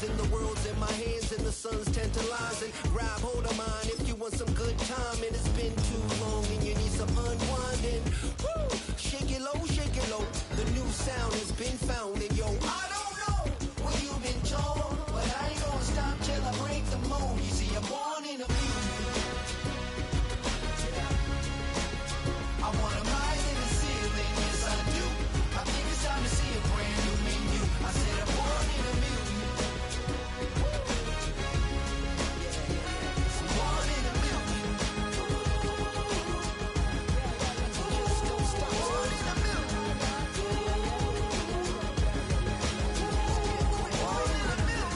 reason. The world's in my hands and the sun's tantalizing. Grab hold of mine if you want some good time. And it's been too long and you need some unwinding. Woo! Shake it low, shake it low. The new sound has been found. And yo, I don't know what you've been told, but I ain't gonna stop till I break the mold. You see, I'm born in a music. I wanna rise in the ceiling, yes I do. I think it's time to see a brand new menu. I said I'm born in a million. I'm born in a million. Just don't stop. Born in a million. Born in a million.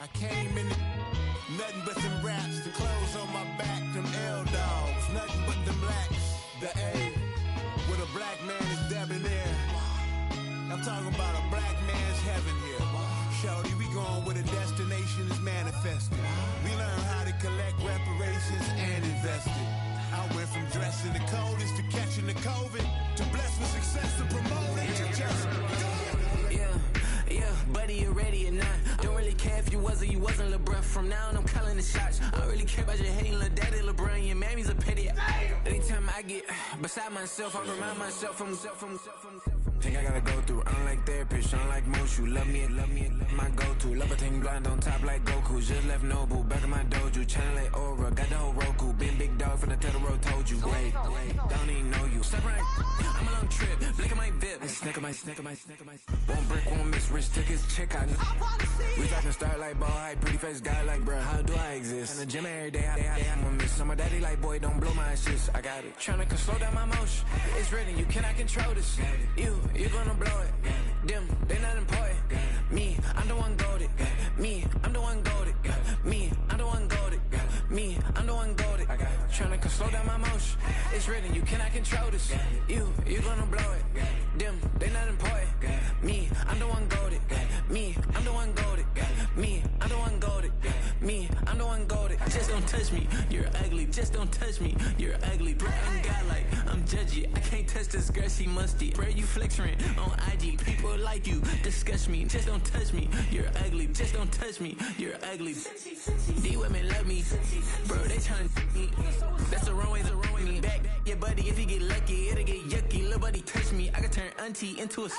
I came in nothing but them raps, the clothes on my back, them L-dogs, nothing but them blacks, the A, with a black man is debonair. I'm talking about a black man's heaven here. Shorty, we going where the destination is manifested. We learn how to collect reparations and invest it. I went from dressing the coldest to catching the COVID, to blessed with success to promote it, to just go. Yeah, buddy, you ready or not? Don't really care if you was or you wasn't, lil' bruh. From now on, I'm calling the shots. I don't really care about your hating, lil' daddy, LeBron. Your mammy's a pity. Anytime I get beside myself, I remind myself from. Think I gotta go through. I don't like therapist, I don't like most. You love me, my go-to. Love a thing blind on top like Goku. Just left Noble, back in my dojo. Channel like Aura, got the whole Roku. Been big dog from the Tether Road, told you. Wait, don't even know you. Step right, I'm a long trip. Blink at my VIP. Snicker my. One brick, one miss. Rich took his chick out. We talking start like ball hype, pretty face guy like bruh. How do I exist? In the gym every day, I'm a miss. So my daddy like, boy, don't blow my assist. I got it. Tryna slow down my motion. It's written, you cannot control this. You gonna blow it. Them, they not important. Me, I'm the one goated. Me, I'm the one goated. Me, I'm the one goated. Me, I'm the one goated. Tryna slow down my motion. It's written, you cannot control this. You gonna blow it. Them, they not important. Me, I'm the one goated. Me, I'm the one goated. Me, I'm the one goated. Me, I'm the one goated. Just don't touch me, you're ugly. Just don't touch me, you're ugly. Bro, I'm godlike, I'm judgy. I can't touch this girl, she musty. Bro, you flexing on IG. People like you disgust me. Just don't touch me, you're ugly. Just don't touch me, you're ugly. These women love me, bro, they tryna me. That's the wrong way, me back. Yeah, buddy, if he get lucky, it'll get yucky. Little buddy touch me, I could turn auntie into a.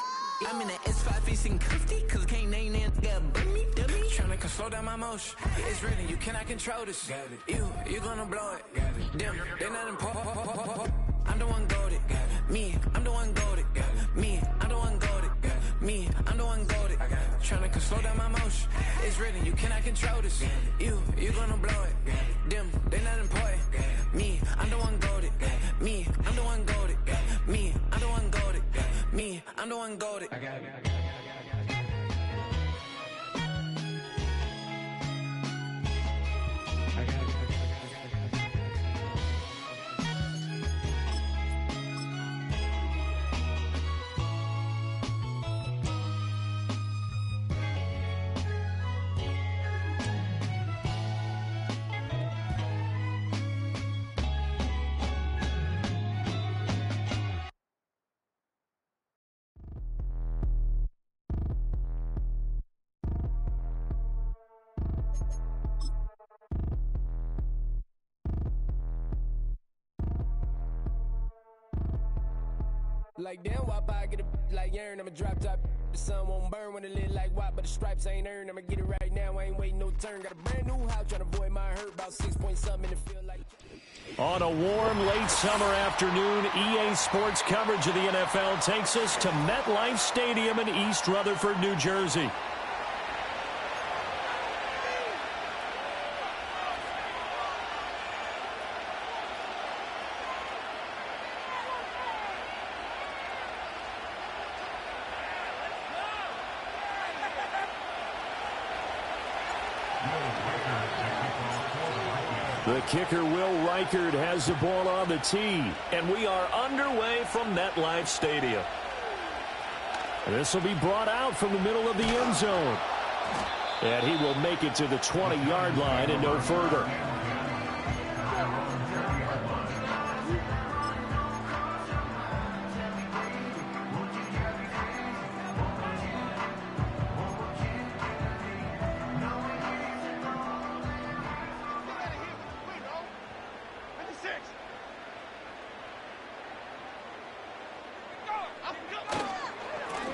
I'm in the S5 facing cuffy, cause I can't name that nigga dummy. Tryna slow down my motion. It's written, you cannot control this. You gonna blow it. Them, they not important. I'm the one goated. Me, I'm the one goated. Me, I'm the one goated. Me, I'm the one goated. Tryna slow down my motion. It's written, you cannot control this. You gonna blow it. Them, they not important. Me, I'm the one goated. Me, I'm the one goated. Me, I'm the one goated. Me, I'm the one goated. I got it. Like damn, wop, I get a like urn, I'ma drop top. The sun won't burn when it lit like wop, but the stripes ain't earned. I'ma get it right now, I ain't waiting no turn. Got a brand new house, trying to avoid my hurt. About 6 point something in the field like. On a warm late summer afternoon, EA Sports coverage of the NFL takes us to MetLife Stadium in East Rutherford, New Jersey. The kicker, Will Reichard, has the ball on the tee, and we are underway from MetLife Stadium. This will be brought out from the middle of the end zone, and he will make it to the 20-yard line and no further.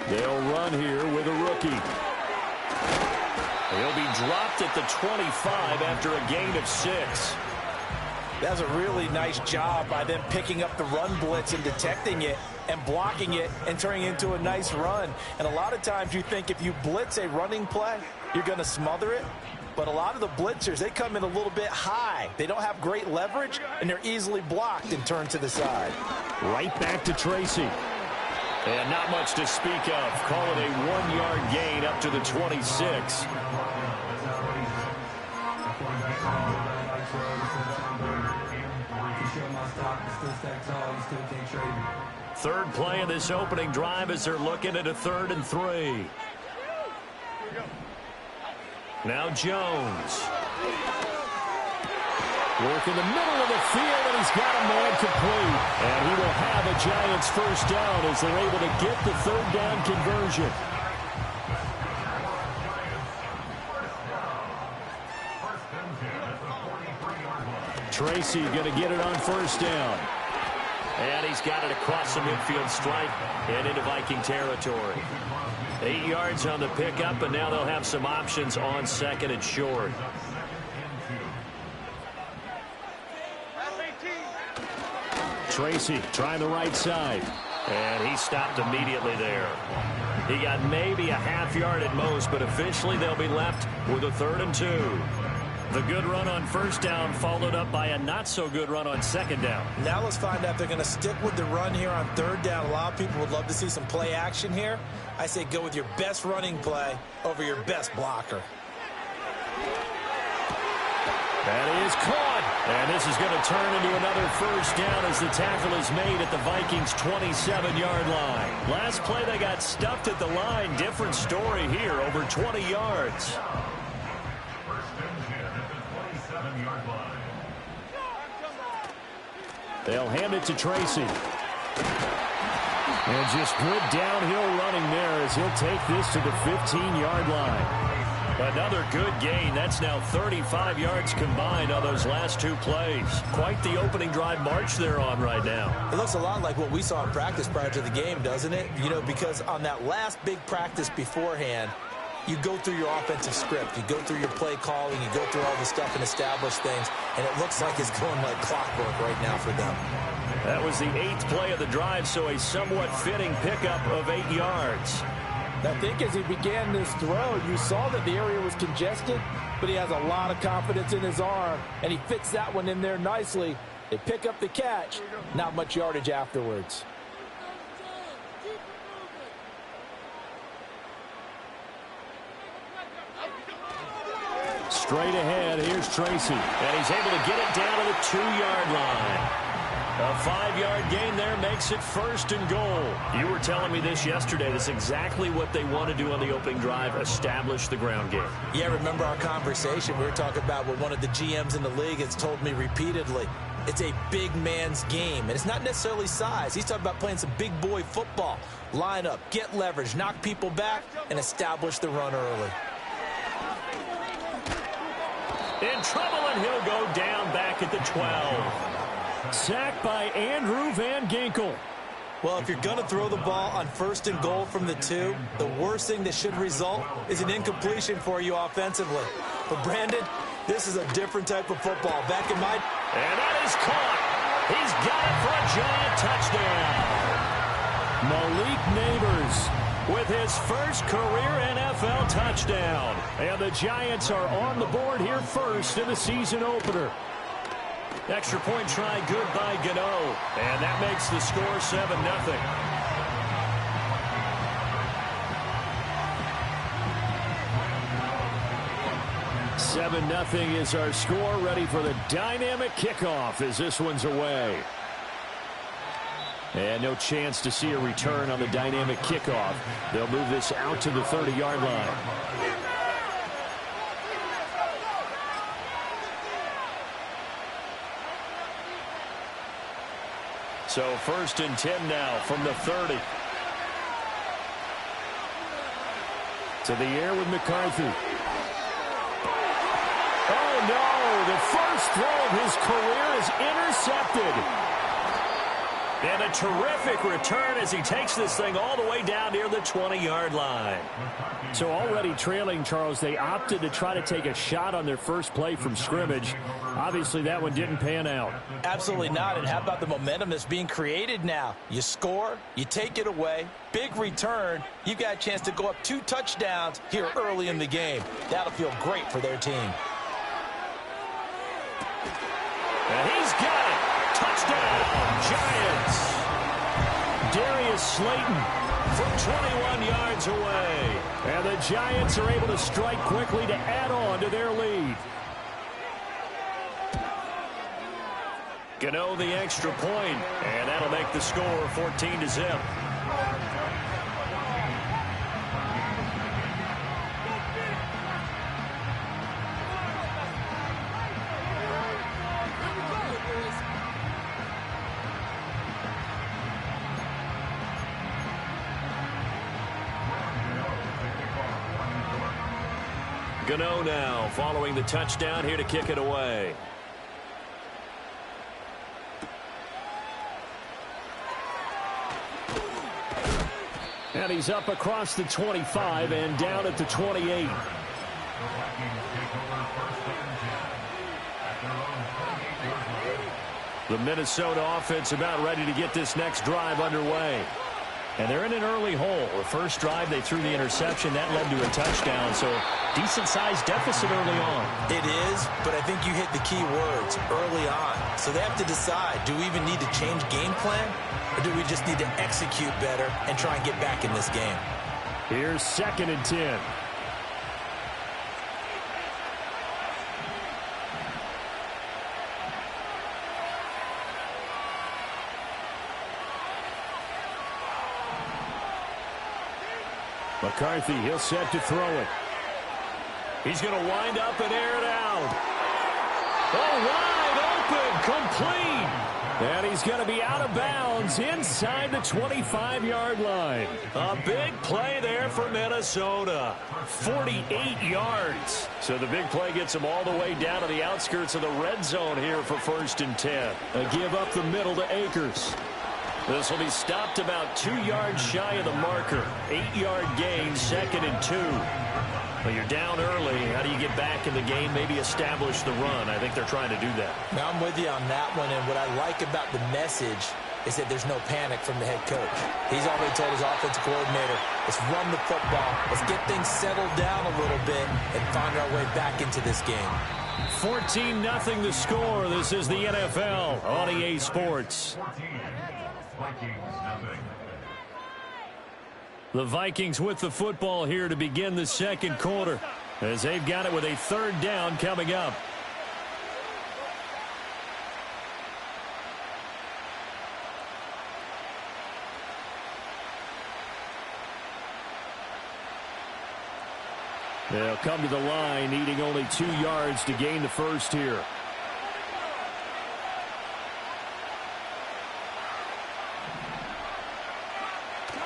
They'll run here with a rookie. He'll be dropped at the 25 after a gain of 6. That's a really nice job by them picking up the run blitz and detecting it and blocking it and turning it into a nice run. And a lot of times you think if you blitz a running play, you're going to smother it. But a lot of the blitzers, they come in a little bit high. They don't have great leverage, and they're easily blocked and turned to the side. Right back to Tracy. And not much to speak of. Call it a 1-yard gain up to the 26. Third play of this opening drive as they're looking at a 3rd and 3. Now Jones. Work in the middle of the field, and he's got a man complete. And he will have a Giants first down as they're able to get the 3rd down conversion. Tracy going to get it on first down. And he's got it across the midfield stripe and into Viking territory. 8 yards on the pickup, and now they'll have some options on 2nd and short. Tracy trying the right side. And he stopped immediately there. He got maybe a half yard at most, but officially they'll be left with a 3rd and 2. The good run on first down followed up by a not-so-good run on 2nd down. Now let's find out if they're going to stick with the run here on 3rd down. A lot of people would love to see some play action here. I say go with your best running play over your best blocker. That is caught. And this is going to turn into another first down as the tackle is made at the Vikings' 27-yard line. Last play they got stuffed at the line. Different story here, over 20 yards. They'll hand it to Tracy. And just good downhill running there as he'll take this to the 15-yard line. Another good gain. That's now 35 yards combined on those last 2 plays. Quite the opening drive march they're on right now. It looks a lot like what we saw in practice prior to the game, doesn't it? You know, because on that last big practice beforehand, you go through your offensive script. You go through your play calling. You go through all the stuff and establish things. And it looks like it's going like clockwork right now for them. That was the 8th play of the drive, so a somewhat fitting pickup of 8 yards. I think as he began this throw, you saw that the area was congested, but he has a lot of confidence in his arm, and he fits that one in there nicely. They pick up the catch, not much yardage afterwards. Straight ahead, here's Tracy, and he's able to get it down to the 2-yard line. A 5-yard gain there makes it 1st and goal. You were telling me this yesterday. That's exactly what they want to do on the opening drive, establish the ground game. Yeah, remember our conversation? We were talking about what one of the GMs in the league has told me repeatedly. It's a big man's game, and it's not necessarily size. He's talking about playing some big boy football. Line up, get leverage, knock people back, and establish the run early. In trouble, and he'll go down back at the 12. Sacked by Andrew Van Ginkel. Well, if you're going to throw the ball on 1st and goal from the 2, the worst thing that should result is an incompletion for you offensively. But, Brandon, this is a different type of football. Back in my... And that is caught. He's got it for a giant touchdown. Malik Neighbors with his first career NFL touchdown. And the Giants are on the board here first in the season opener. Extra point try good by Gmen. And that makes the score 7-0. $7-0 is our score. Ready for the dynamic kickoff as this one's away. And no chance to see a return on the dynamic kickoff. They'll move this out to the 30-yard line. So 1st and 10 now from the 30. To the air with McCarthy. Oh, no. The first throw of his career is intercepted. And a terrific return as he takes this thing all the way down near the 20-yard line. So already trailing, Charles, they opted to try to take a shot on their first play from scrimmage. Obviously, that one didn't pan out. Absolutely not. And how about the momentum that's being created now? You score, you take it away, big return. You've got a chance to go up 2 touchdowns here early in the game. That'll feel great for their team. And he's got it. Touchdown, Giants. Darius Slayton from 21 yards away. And the Giants are able to strike quickly to add on to their lead. Gmen the extra point, and that'll make the score 14-0. Gmen now following the touchdown here to kick it away. And he's up across the 25 and down at the 28. The Minnesota offense about ready to get this next drive underway. And they're in an early hole. The first drive, they threw the interception. That led to a touchdown. So decent-sized deficit early on. It is, but I think you hit the key words, early on. So they have to decide, do we even need to change game plan? Or do we just need to execute better and try and get back in this game? Here's 2nd and 10. McCarthy, he'll set to throw it. He's going to wind up and air it out. Oh, wide open, complete. And he's going to be out of bounds inside the 25-yard line. A big play there for Minnesota. 48 yards. So the big play gets him all the way down to the outskirts of the red zone here for 1st and 10. A give up the middle to Akers. This will be stopped about 2 yards shy of the marker. 8-yard gain, 2nd and 2. Well, you're down early. How do you get back in the game, maybe establish the run? I think they're trying to do that. Now, I'm with you on that one, and what I like about the message is that there's no panic from the head coach. He's already told his offensive coordinator, let's run the football, let's get things settled down a little bit and find our way back into this game. 14-0 the score. This is the NFL on EA Sports. The Vikings with the football here to begin the second quarter as they've got it with a 3rd down coming up. They'll come to the line needing only 2 yards to gain the first here.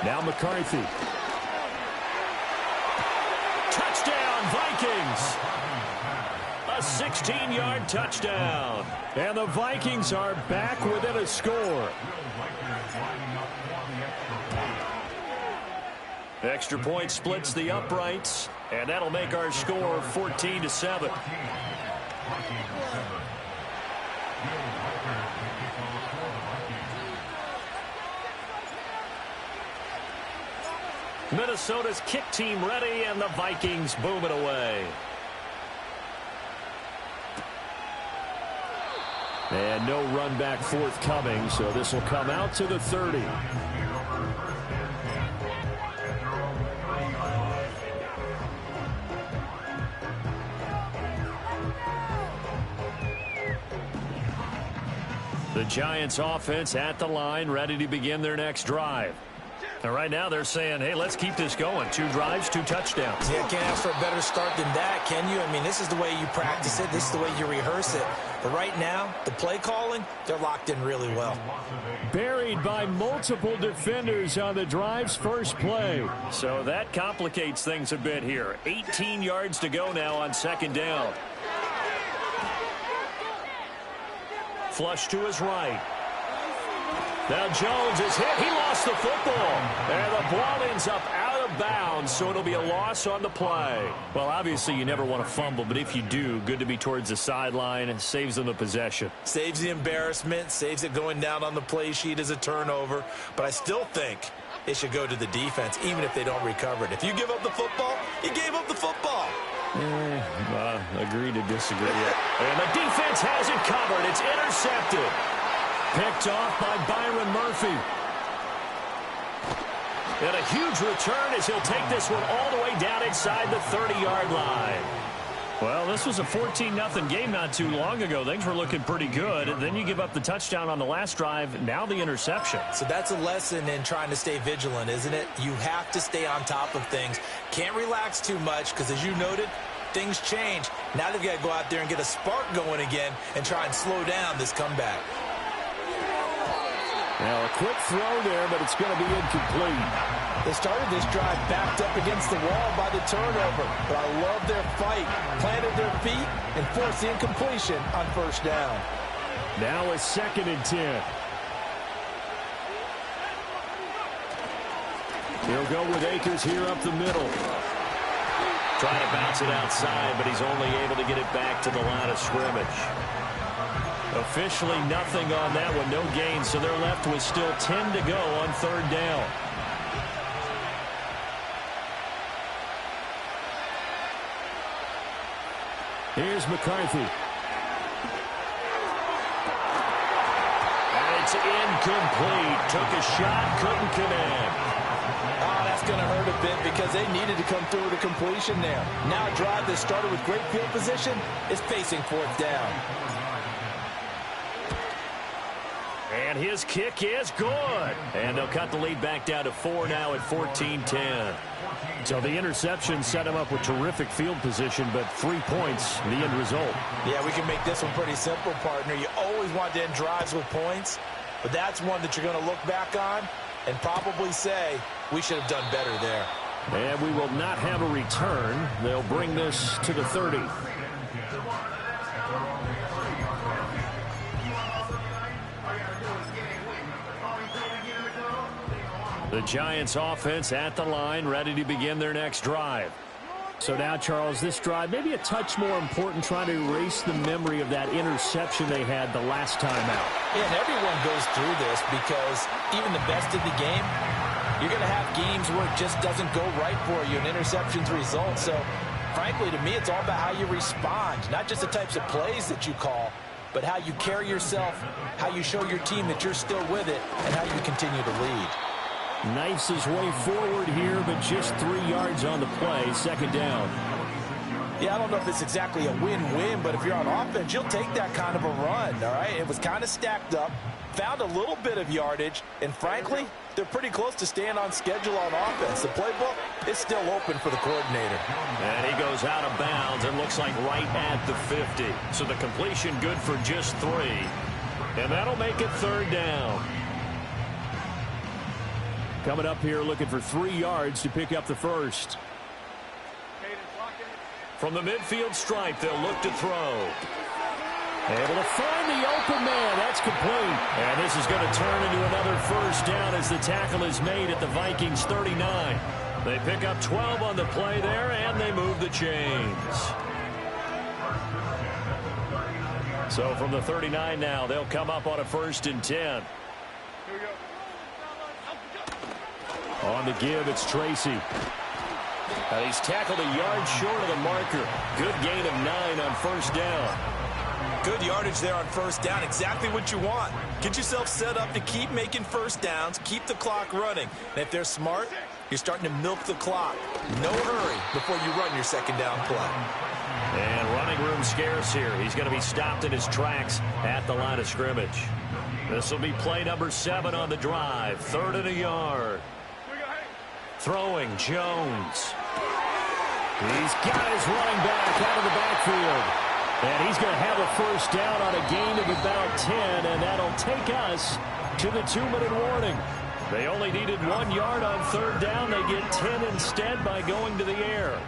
Now McCarthy. Touchdown, Vikings. A 16-yard touchdown. And the Vikings are back within a score. Extra point splits the uprights, and that'll make our score 14-7. Minnesota's kick team ready, and the Vikings boom it away. And no run back forthcoming, so this will come out to the 30. The Giants offense at the line, ready to begin their next drive. And right now they're saying, hey, let's keep this going. 2 drives, 2 touchdowns. Yeah, can't ask for a better start than that, can you? I mean, this is the way you practice it. This is the way you rehearse it. But right now, the play calling, they're locked in really well. Buried by multiple defenders on the drive's first play. So that complicates things a bit here. 18 yards to go now on second down. Flush to his right. Now Jones is hit. He lost the football. And the ball ends up out of bounds, so it'll be a loss on the play. Well, obviously you never want to fumble, but if you do, good to be towards the sideline. It saves them the possession. Saves the embarrassment, saves it going down on the play sheet as a turnover. But I still think it should go to the defense, even if they don't recover it. If you give up the football, you gave up the football. Agree to disagree. And the defense has it covered. It's intercepted. Picked off by Byron Murphy. And a huge return as he'll take this one all the way down inside the 30-yard line. Well, this was a 14-0 game not too long ago. Things were looking pretty good. Then you give up the touchdown on the last drive. Now the interception. So that's a lesson in trying to stay vigilant, isn't it? You have to stay on top of things. Can't relax too much because, as you noted, things change. Now they've got to go out there and get a spark going again and try and slow down this comeback. Now a quick throw there, but it's going to be incomplete. They started this drive backed up against the wall by the turnover, but I love their fight. Planted their feet and forced the incompletion on first down. Now a 2nd and 10. He'll go with Akers here up the middle. Trying to bounce it outside, but he's only able to get it back to the line of scrimmage. Officially nothing on that one, no gain, so they're left with still 10 to go on 3rd down. Here's McCarthy. And it's incomplete. Took a shot, couldn't connect. Oh, that's going to hurt a bit because they needed to come through with a completion there. Now a drive that started with great field position is facing 4th down. And his kick is good. And they'll cut the lead back down to 4 now at 14-10. So the interception set him up with terrific field position, but 3 points, the end result. Yeah, we can make this one pretty simple, partner. You always want to end drives with points, but that's one that you're going to look back on and probably say, we should have done better there. And we will not have a return. They'll bring this to the 30. The Giants offense at the line, ready to begin their next drive. So now, Charles, this drive maybe a touch more important, trying to erase the memory of that interception they had the last time out. Yeah, and everyone goes through this because even the best in the game, you're going to have games where it just doesn't go right for you, and interceptions result. So, frankly, to me, it's all about how you respond, not just the types of plays that you call, but how you carry yourself, how you show your team that you're still with it, and how you continue to lead. Knifes his way forward here, but just 3 yards on the play. 2nd down. Yeah, I don't know if it's exactly a win-win, but if you're on offense, you'll take that kind of a run, all right? It was kind of stacked up, found a little bit of yardage, and frankly, they're pretty close to staying on schedule on offense. The playbook is still open for the coordinator. And he goes out of bounds and looks like right at the 50. So the completion good for just 3. And that'll make it 3rd down. Coming up here looking for 3 yards to pick up the first. From the midfield stripe, they'll look to throw. Able to find the open man. That's complete. And this is going to turn into another first down as the tackle is made at the Vikings 39. They pick up 12 on the play there, and they move the chains. So from the 39 now, they'll come up on a 1st and 10. On the give, it's Tracy. He's tackled a yard short of the marker. Good gain of 9 on 1st down. Good yardage there on 1st down. Exactly what you want. Get yourself set up to keep making 1st downs, keep the clock running. And if they're smart, you're starting to milk the clock. No hurry before you run your 2nd down play. And running room scarce here. He's going to be stopped in his tracks at the line of scrimmage. This will be play number 7 on the drive. 3rd and a yard. Throwing, Jones. He's got his running back out of the backfield. And he's going to have a 1st down on a gain of about 10, and that'll take us to the 2-minute warning. They only needed 1 yard on 3rd down. They get 10 instead by going to the air.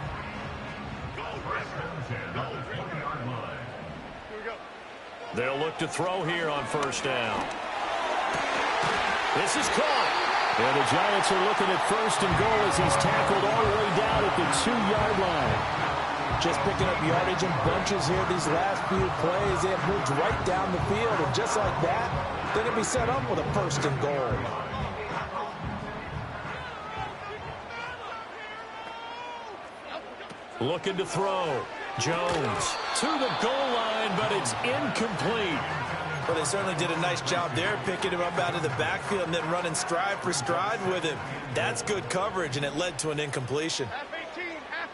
They'll look to throw here on 1st down. This is caught. And the Giants are looking at 1st and goal as he's tackled all the way down at the 2-yard line. Just picking up yardage in bunches here these last few plays. They have moved right down the field, and just like that, they're going to be set up with a 1st and goal. Looking to throw. Jones to the goal line, but it's incomplete. Well, they certainly did a nice job there, picking him up out of the backfield and then running stride for stride with him. That's good coverage, and it led to an incompletion. Half 18, half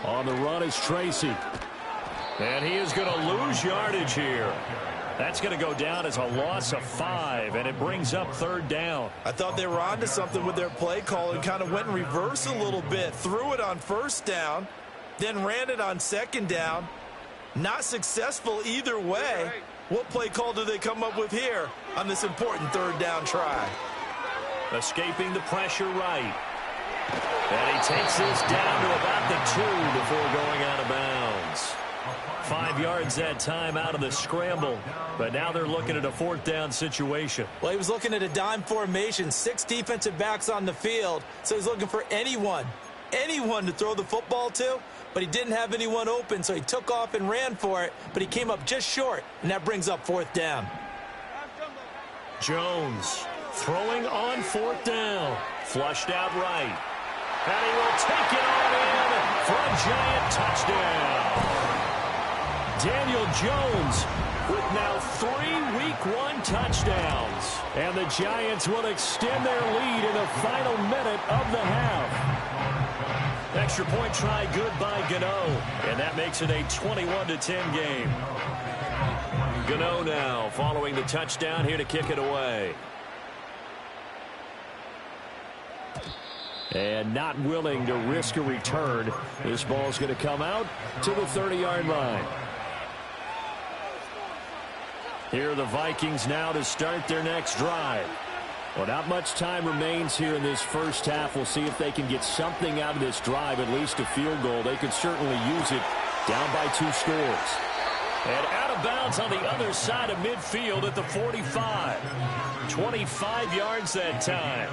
18. On the run is Tracy. And he is going to lose yardage here. That's going to go down as a loss of 5, and it brings up 3rd down. I thought they were onto something with their play call and kind of went in reverse a little bit. Threw it on 1st down, then ran it on 2nd down. Not successful either way. What play call do they come up with here on this important 3rd down try? Escaping the pressure right. And he takes this down to about the 2 before going out of bounds. 5 yards that time out of the scramble, but now they're looking at a 4th down situation. Well, he was looking at a dime formation, 6 defensive backs on the field, so he's looking for anyone to throw the football to, but he didn't have anyone open, so he took off and ran for it, but he came up just short, and that brings up 4th down. Jones throwing on 4th down, flushed out right, and he will take it on in for a Giant touchdown. Daniel Jones with now 3 Week 1 touchdowns. And the Giants will extend their lead in the final minute of the half. Extra point try good by Gano. And that makes it a 21-10 game. Gano now following the touchdown here to kick it away. And not willing to risk a return. This ball's going to come out to the 30-yard line. Here are the Vikings now to start their next drive. Well, not much time remains here in this first half. We'll see if they can get something out of this drive, at least a field goal. They could certainly use it down by 2 scores. And out of bounds on the other side of midfield at the 45. 25 yards that time.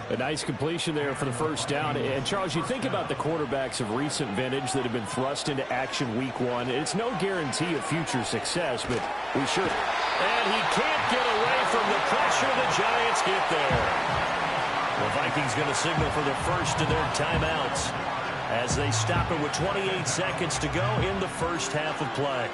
A nice completion there for the 1st down. And, Charles, you think about the quarterbacks of recent vintage that have been thrust into action Week 1. It's no guarantee of future success, but we sure. And he can't get away from the pressure. The Giants get there. The Vikings going to signal for the first of their timeouts as they stop it with 28 seconds to go in the first half of play.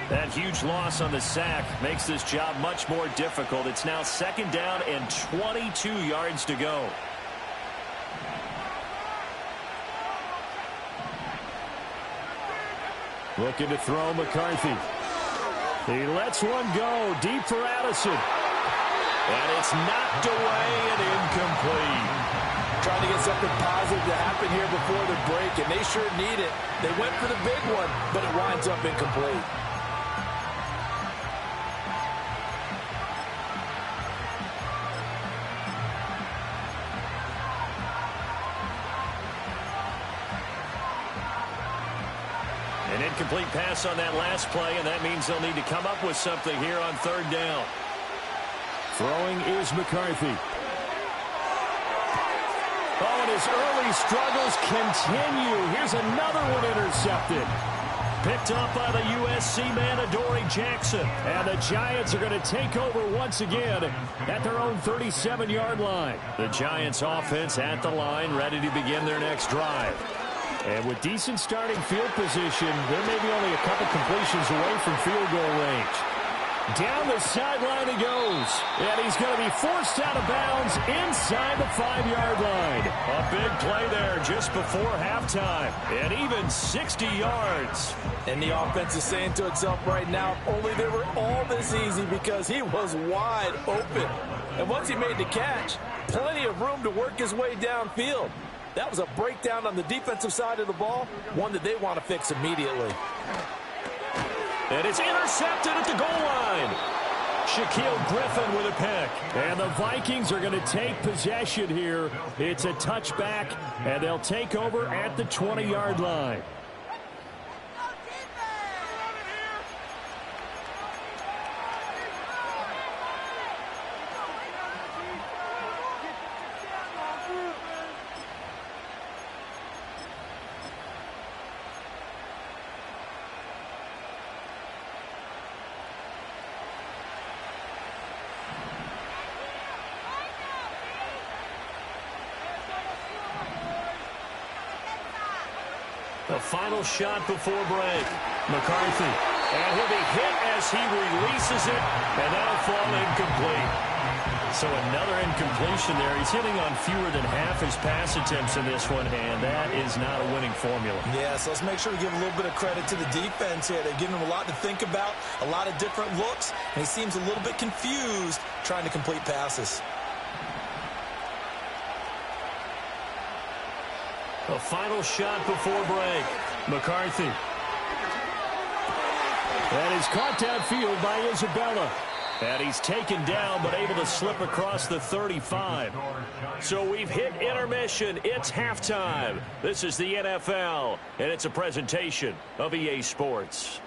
That huge loss on the sack makes this job much more difficult. It's now 2nd down and 22 yards to go. Looking to throw McCarthy. He lets one go deep for Addison. And it's knocked away and incomplete. Trying to get something positive to happen here before the break, and they sure need it. They went for the big one, but it winds up incomplete. An incomplete pass on that last play, and that means they'll need to come up with something here on third down. Throwing is McCarthy. Oh, and his early struggles continue. Here's another one intercepted. Picked up by the USC man, Adoree Jackson. And the Giants are going to take over once again at their own 37-yard line. The Giants offense at the line, ready to begin their next drive. And with decent starting field position, they're maybe only a couple completions away from field goal range. Down the sideline he goes. And he's going to be forced out of bounds inside the 5-yard line. A big play there just before halftime. And even 60 yards. And the offense is saying to itself right now, only they were all this easy because he was wide open. And once he made the catch, plenty of room to work his way downfield. That was a breakdown on the defensive side of the ball, one that they want to fix immediately. And it's intercepted at the goal line. Shaquille Griffin with a pick. And the Vikings are going to take possession here. It's a touchback, and they'll take over at the 20-yard line. The final shot before break. McCarthy. And he'll be hit as he releases it, and that'll fall incomplete. So another incompletion there. He's hitting on fewer than half his pass attempts in this one, and that is not a winning formula. Yeah, so let's make sure we give a little bit of credit to the defense here. They're giving him a lot to think about, a lot of different looks, and he seems a little bit confused trying to complete passes. The final shot before break. McCarthy. That is caught downfield by Isabella. And he's taken down but able to slip across the 35. So we've hit intermission. It's halftime. This is the NFL, and it's a presentation of EA Sports.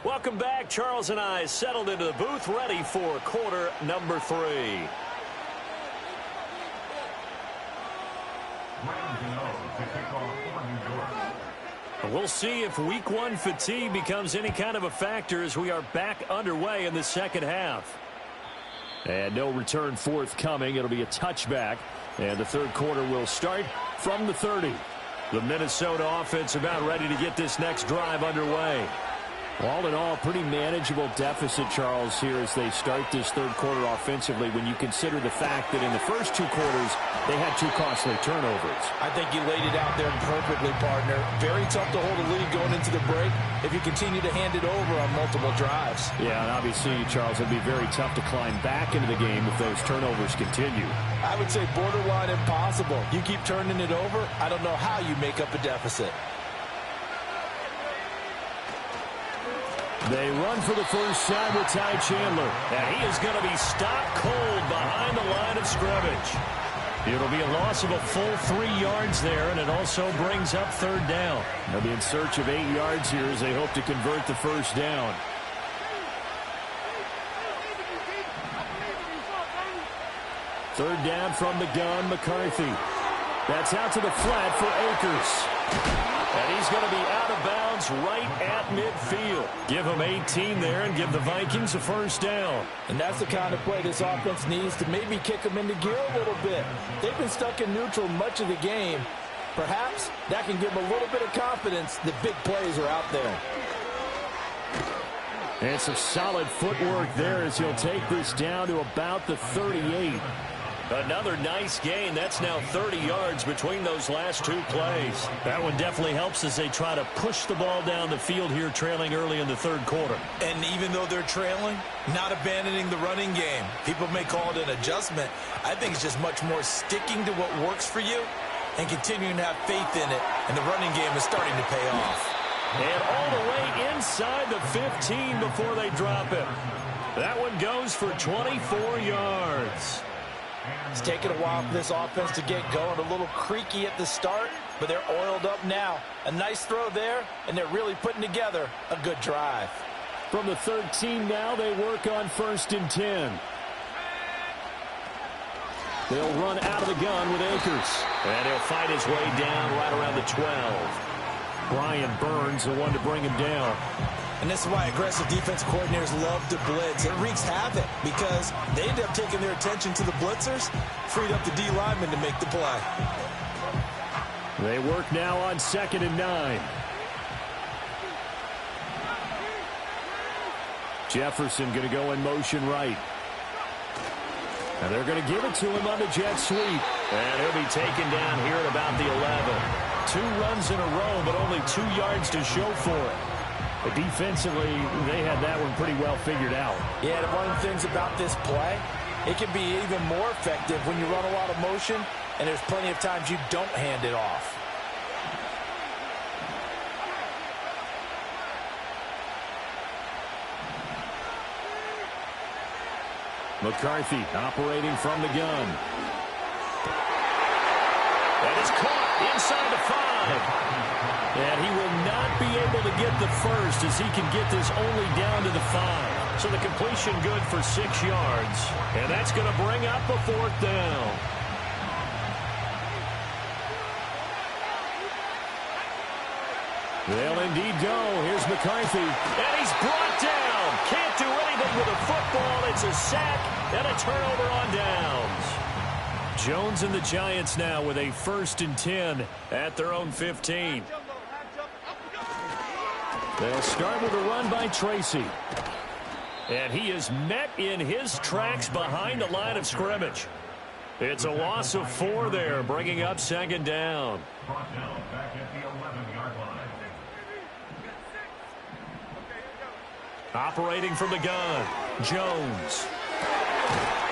Welcome back. Charles and I settled into the booth, ready for quarter number 3. We'll see if week 1 fatigue becomes any kind of a factor as we are back underway in the second half. And no return forthcoming. It'll be a touchback. And the third quarter will start from the 30. The Minnesota offense about ready to get this next drive underway. All in all, pretty manageable deficit, Charles, here as they start this third quarter offensively when you consider the fact that in the first 2 quarters, they had 2 costly turnovers. I think you laid it out there perfectly, partner. Very tough to hold a lead going into the break if you continue to hand it over on multiple drives. Yeah, and obviously, Charles, it'd be very tough to climb back into the game if those turnovers continue. I would say borderline impossible. You keep turning it over, I don't know how you make up a deficit. They run for the first time with Ty Chandler. And he is going to be stopped cold behind the line of scrimmage. It'll be a loss of a full 3 yards there, and it also brings up third down. They'll be in search of 8 yards here as they hope to convert the first down. Third down from the gun, McCarthy. That's out to the flat for Akers. And he's going to be out of bounds right at midfield. Give him 18 there and give the Vikings a first down. And that's the kind of play this offense needs to maybe kick them into gear a little bit. They've been stuck in neutral much of the game. Perhaps that can give them a little bit of confidence that big plays are out there. And some solid footwork there as he'll take this down to about the 38. Another nice gain. That's now 30 yards between those last 2 plays. That one definitely helps as they try to push the ball down the field here, trailing early in the third quarter. And even though they're trailing, not abandoning the running game. People may call it an adjustment. I think it's just much more sticking to what works for you and continuing to have faith in it, and the running game is starting to pay off. And all the way inside the 15 before they drop it. That one goes for 24 yards. It's taken a while for this offense to get going. A little creaky at the start, but they're oiled up now. A nice throw there, and they're really putting together a good drive. From the 13 now, they work on 1st and 10. They'll run out of the gun with Akers. And he'll fight his way down right around the 12. Brian Burns, the one to bring him down. And this is why aggressive defense coordinators love to blitz. It wreaks havoc because they end up taking their attention to the blitzers, freed up the D linemen to make the play. They work now on 2nd and 9. Jefferson going to go in motion right. And they're going to give it to him on the jet sweep. And he'll be taken down here at about the 11. 2 runs in a row, but only 2 yards to show for it. But defensively, they had that one pretty well figured out. Yeah, and one of the things about this play, it can be even more effective when you run a lot of motion, and there's plenty of times you don't hand it off. McCarthy operating from the gun. That is caught inside the 5. And he will not be able to get the first as he can get this only down to the 5. So the completion good for 6 yards. And that's going to bring up a 4th down. They'll indeed go. Here's McCarthy. And he's brought down. Can't do anything with a football. It's a sack and a turnover on downs. Jones and the Giants now with a 1st and 10 at their own 15. They'll start with a run by Tracy. And he is met in his tracks behind the line of scrimmage. It's a loss of 4 there, bringing up 2nd down. Operating from the gun, Jones.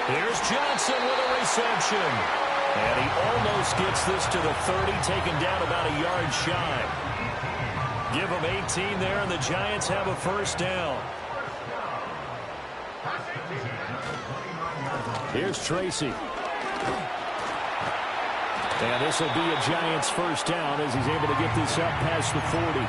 Here's Johnson with a reception. And he almost gets this to the 30, taken down about a yard shy. Give him 18 there, and the Giants have a 1st down. Here's Tracy. And this will be a Giants 1st down as he's able to get this up past the 40.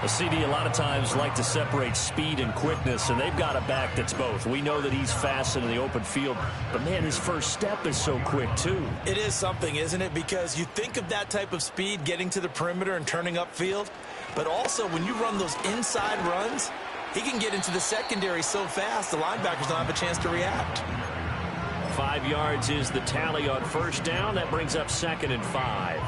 A CD a lot of times like to separate speed and quickness, and they've got a back that's both. We know that he's fast in the open field, but, man, his first step is so quick, too. It is something, isn't it? Because you think of that type of speed getting to the perimeter and turning upfield, but also when you run those inside runs, he can get into the secondary so fast the linebackers don't have a chance to react. 5 yards is the tally on 1st down. That brings up 2nd and 5.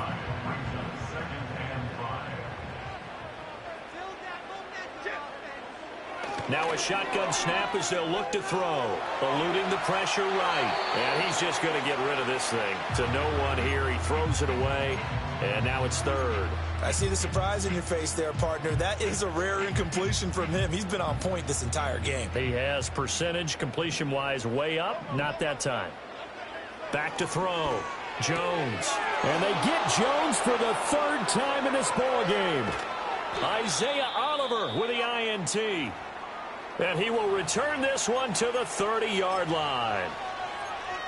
Now a shotgun snap as they'll look to throw. Eluding the pressure right. And he's just going to get rid of this thing. To no one here. He throws it away. And now it's 3rd. I see the surprise in your face there, partner. That is a rare incompletion from him. He's been on point this entire game. He has percentage completion-wise way up. Not that time. Back to throw. Jones. And they get Jones for the 3rd time in this ball game. Isaiah Oliver with the INT. And he will return this one to the 30-yard line.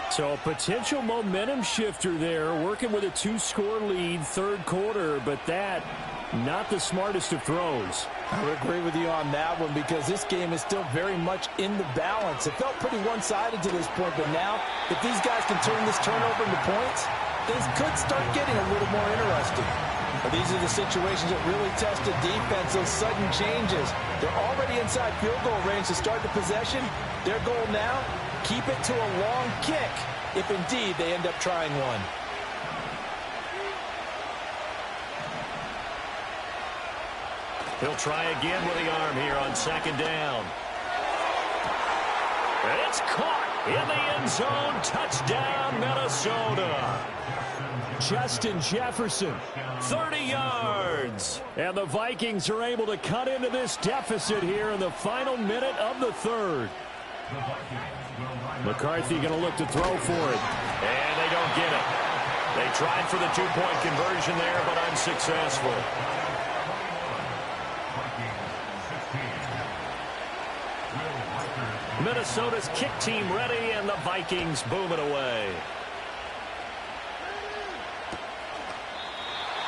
So a potential momentum shifter there, working with a 2-score lead, 3rd quarter, but that, not the smartest of throws. I would agree with you on that one because this game is still very much in the balance. It felt pretty one-sided to this point, but now, if these guys can turn this turnover into points, things could start getting a little more interesting. But these are the situations that really test a defense, those sudden changes. They're already inside field goal range to start the possession. Their goal now, keep it to a long kick, if indeed they end up trying one. He'll try again with the arm here on 2nd down. And it's caught in the end zone. Touchdown, Minnesota. Justin Jefferson, 30 yards. And the Vikings are able to cut into this deficit here in the final minute of the 3rd. McCarthy going to look to throw for it. And they don't get it. They tried for the two-point conversion there, but unsuccessful. Minnesota's kick team ready, and the Vikings boom it away.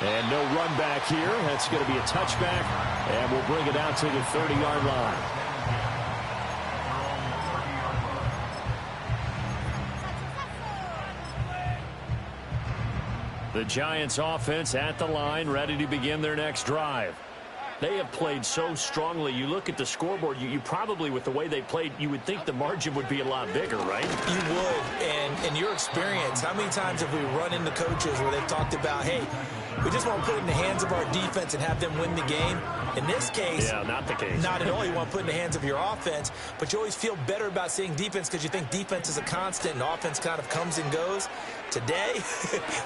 And no run back here. That's going to be a touchback, and we'll bring it out to the 30-yard line. The Giants offense at the line, ready to begin their next drive. They have played so strongly. You look at the scoreboard, you probably, with the way they played, you would think the margin would be a lot bigger, right? You would. And in your experience, how many times have we run into coaches where they've talked about, hey, we just want to put it in the hands of our defense and have them win the game? In this case, yeah, not the case. Not at all. You want to put it in the hands of your offense, but you always feel better about seeing defense because you think defense is a constant and offense kind of comes and goes. Today,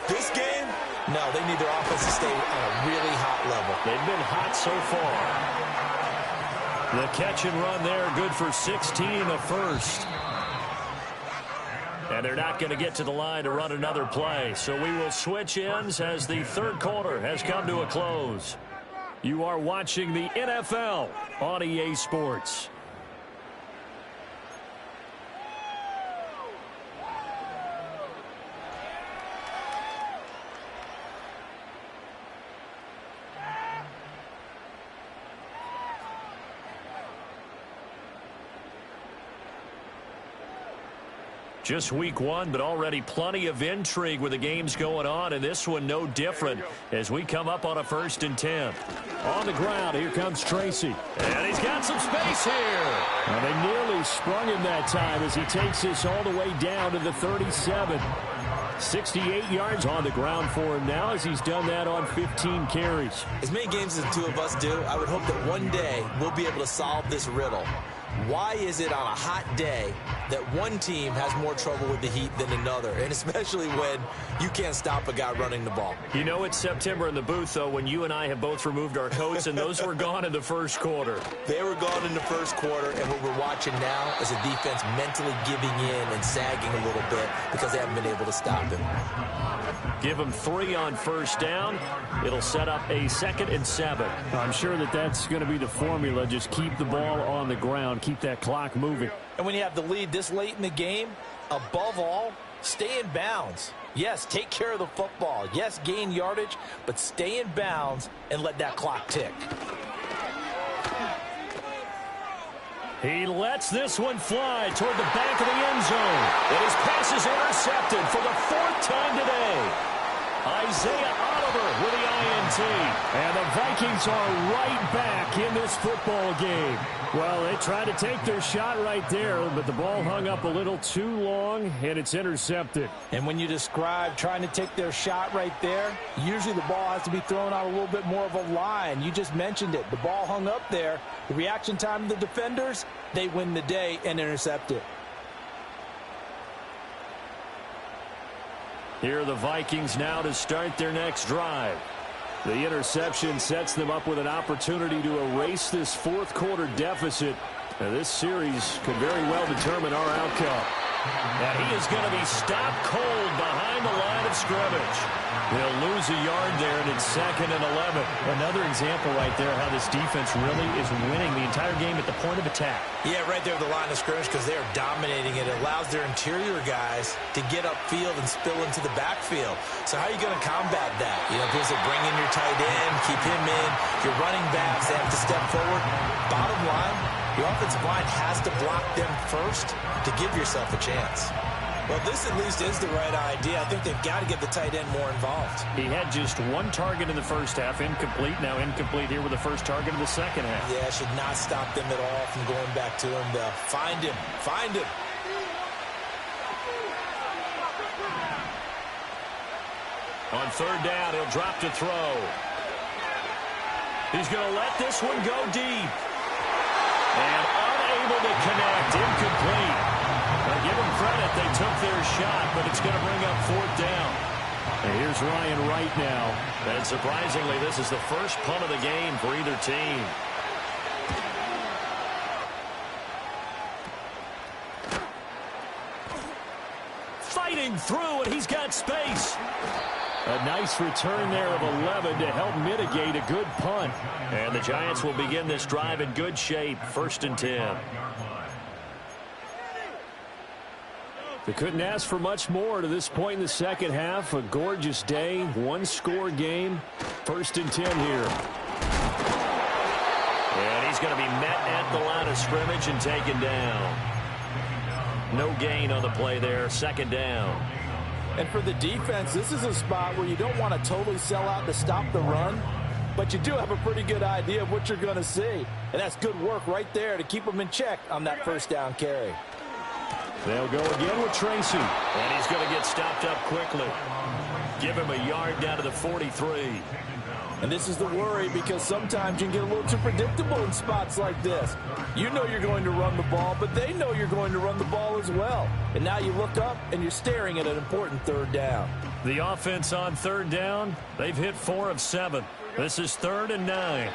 this game, no, they need their offense to stay on a really hot level. They've been hot so far. The catch and run there, good for 16 and a first. And they're not going to get to the line to run another play. So we will switch ends as the third quarter has come to a close. You are watching the NFL on EA Sports. Just week one, but already plenty of intrigue with the games going on, and this one no different as we come up on a 1st and 10. On the ground, here comes Tracy. And he's got some space here. And they nearly sprung him that time as he takes this all the way down to the 37. 68 yards on the ground for him now as he's done that on 15 carries. As many games as the two of us do, I would hope that one day we'll be able to solve this riddle. Why is it on a hot day that one team has more trouble with the heat than another, and especially when you can't stop a guy running the ball? You know it's September in the booth, though, when you and I have both removed our coats, and those were gone in the first quarter. They were gone in the first quarter, and what we're watching now is a defense mentally giving in and sagging a little bit because they haven't been able to stop him. Give him 3 on first down. It'll set up a 2nd and 7. I'm sure that that's going to be the formula. Just keep the ball on the ground. Keep that clock moving. And when you have the lead this late in the game, above all, stay in bounds. Yes, take care of the football. Yes, gain yardage, but stay in bounds and let that clock tick. He lets this one fly toward the back of the end zone. And his pass is intercepted for the 4th time today. Isaiah Oliver with the INT. And the Vikings are right back in this football game. Well, they tried to take their shot right there, but the ball hung up a little too long, and it's intercepted. And when you describe trying to take their shot right there, usually the ball has to be thrown out a little bit more of a line. You just mentioned it. The ball hung up there. The reaction time of the defenders, they win the day and intercept it. Here are the Vikings now to start their next drive. The interception sets them up with an opportunity to erase this 4th quarter deficit. Now, this series could very well determine our outcome. And he is going to be stopped cold behind the line of scrimmage. They'll lose a yard there, and it's 2nd and 11. Another example right there how this defense really is winning the entire game at the point of attack. Yeah, right there at the line of scrimmage because they are dominating it. It allows their interior guys to get upfield and spill into the backfield. So how are you going to combat that? You know, because they bring in your tight end, keep him in. Your running backs, they have to step forward. Bottom line, your offensive line has to block them first to give yourself a chance. Well, this at least is the right idea. I think they've got to get the tight end more involved. He had just 1 target in the first half, incomplete. Now incomplete here with the first target of the second half. Yeah, should not stop them at all from going back to him. They'll find him. Find him. On 3rd down, he'll drop to throw. He's going to let this one go deep. And unable to connect. Incomplete. Give them credit. They took their shot, but it's going to bring up 4th down. And here's Ryan Wright now. And surprisingly, this is the first punt of the game for either team. Fighting through, and he's got space. A nice return there of 11 to help mitigate a good punt. And the Giants will begin this drive in good shape, 1st and 10. They couldn't ask for much more to this point in the second half. A gorgeous day, one-score game, 1st and 10 here. And he's going to be met at the line of scrimmage and taken down. No gain on the play there, 2nd down. And for the defense, this is a spot where you don't want to totally sell out to stop the run, but you do have a pretty good idea of what you're going to see. And that's good work right there to keep them in check on that 1st down carry. They'll go again with Tracy. And he's going to get stopped up quickly. Give him a yard down to the 43. And this is the worry, because sometimes you can get a little too predictable in spots like this. You know you're going to run the ball, but they know you're going to run the ball as well. And now you look up and you're staring at an important 3rd down. The offense on 3rd down, they've hit 4 of 7. This is 3rd and 9.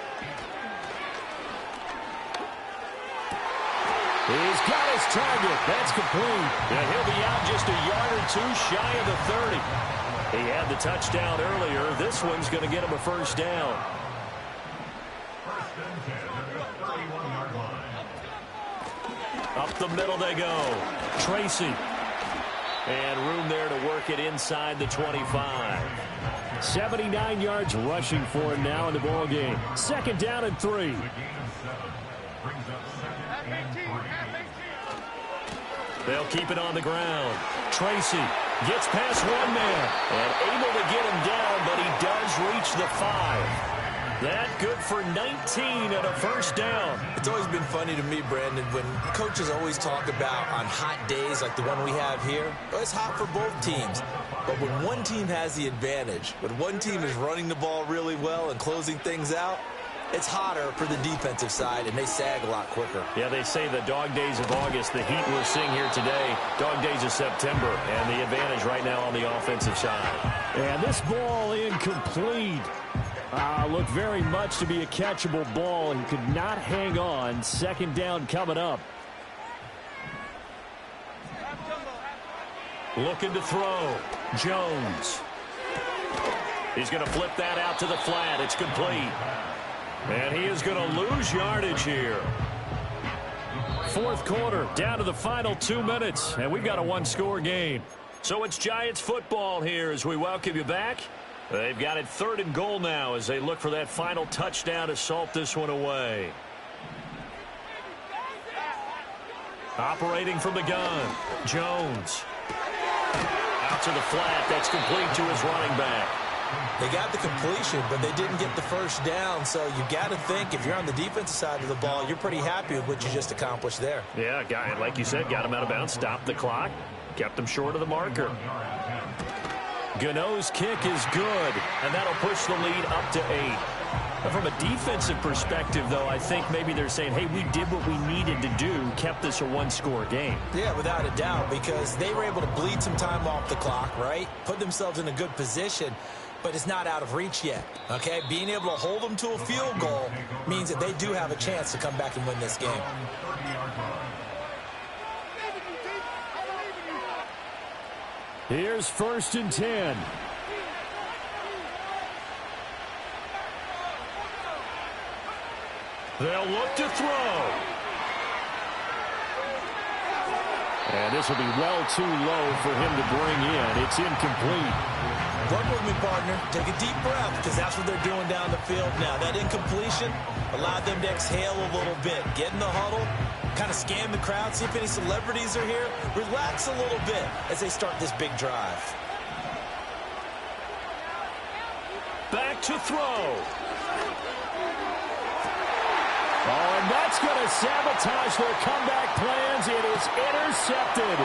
He's got his target. That's complete. And he'll be out just a yard or 2 shy of the 30. He had the touchdown earlier. This one's going to get him a 1st down. Up the middle they go. Tracy. And room there to work it inside the 25. 79 yards rushing for him now in the ball game. 2nd down and 3. They'll keep it on the ground. Tracy gets past one man and able to get him down, but he does reach the 5. That good for 19 and a 1st down. It's always been funny to me, Brandon, when coaches always talk about on hot days like the one we have here, it's hot for both teams. But when one team has the advantage, when one team is running the ball really well and closing things out, it's hotter for the defensive side, and they sag a lot quicker. Yeah, they say the dog days of August, the heat we're seeing here today, dog days of September, and the advantage right now on the offensive side. And this ball incomplete. Looked very much to be a catchable ball and could not hang on. 2nd down coming up. Looking to throw. Jones. He's going to flip that out to the flat. It's complete. And he is going to lose yardage here. 4th quarter, down to the final 2 minutes, and we've got a 1-score game. So it's Giants football here as we welcome you back. They've got it 3rd and goal now as they look for that final touchdown to salt this one away. Operating from the gun, Jones. Out to the flat, that's complete to his running back. They got the completion, but they didn't get the 1st down, so you got to think if you're on the defensive side of the ball, you're pretty happy with what you just accomplished there. Yeah, like you said, got him out of bounds, stopped the clock, kept him short of the marker. Gano's kick is good, and that'll push the lead up to 8. From a defensive perspective, though, I think maybe they're saying, hey, we did what we needed to do, kept this a 1-score game. Yeah, without a doubt, because they were able to bleed some time off the clock, right? Put themselves in a good position, but it's not out of reach yet, okay? Being able to hold them to a field goal means that they do have a chance to come back and win this game. Here's 1st and 10. They'll look to throw. And this will be well too low for him to bring in. It's incomplete. Run with me, partner. Take a deep breath, because that's what they're doing down the field now. That incompletion allowed them to exhale a little bit. Get in the huddle, kind of scan the crowd, see if any celebrities are here. Relax a little bit as they start this big drive. Back to throw. Oh, and that's going to sabotage their comeback plans. It is intercepted.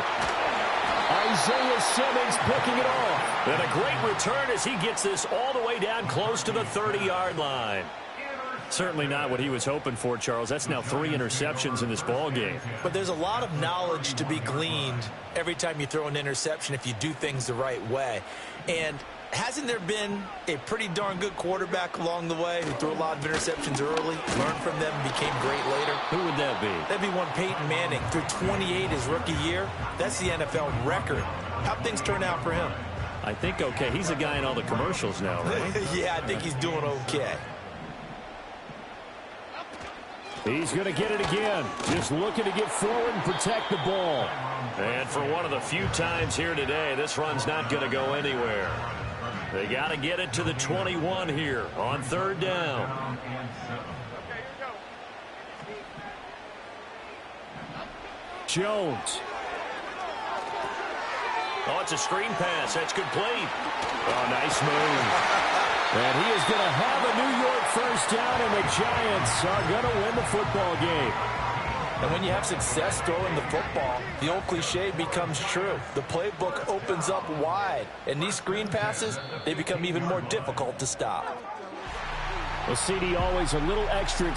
Isaiah Simmons picking it off. And a great return as he gets this all the way down close to the 30-yard line. Certainly not what he was hoping for, Charles. That's now 3 interceptions in this ball game. But there's a lot of knowledge to be gleaned every time you throw an interception if you do things the right way. And hasn't there been a pretty darn good quarterback along the way who threw a lot of interceptions early, learned from them, and became great later? Who would that be? That'd be one Peyton Manning. Threw 28 his rookie year. That's the NFL record How'd things turn out for him? I think okay. He's a guy in all the commercials now, right? Yeah, I think he's doing okay. He's going to get it again. Just looking to get forward and protect the ball. And for one of the few times here today, this run's not going to go anywhere. They got to get it to the 21 here on third down. Jones. Oh, it's a screen pass. That's complete. Oh, nice move. And he is going to have a New York first down, and the Giants are going to win the football game. And when you have success throwing the football, the old cliche becomes true. The playbook opens up wide, and these screen passes, they become even more difficult to stop. Well, CD, always a little extra